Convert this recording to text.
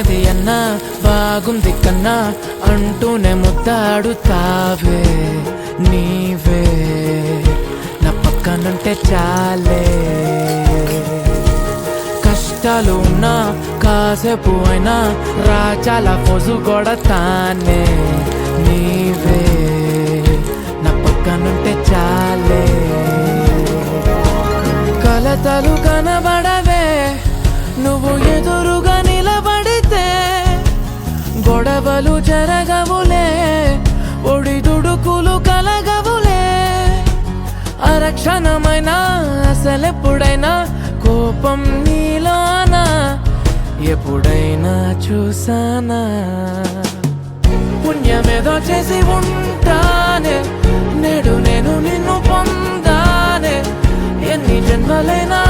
బాలేది అన్నా బాగుంది కన్నా అంటూనే ముద్దాడుతావే నీవే నా పక్కనుంటే చాలే. కష్టాలు ఉన్నా కాసేపు అయినా రాచాల ఫోజు కొడతానే నీవే నా పక్కనుంటే చాలే. కలతలు కనబడవే నువ్వు ఎదురుగా నిలబడితే, గొడవలు జరగవులే ఒడిదుడుకులు కలగవులే. అరక్షణమైనా అసలెప్పుడైనా కోపం నీలోనా ఎప్పుడైనా చూసానా? పుణ్యమేదో చేసి ఉంటానే నేడు నేను నిన్ను పొందానే. ఎన్ని జన్మలైనా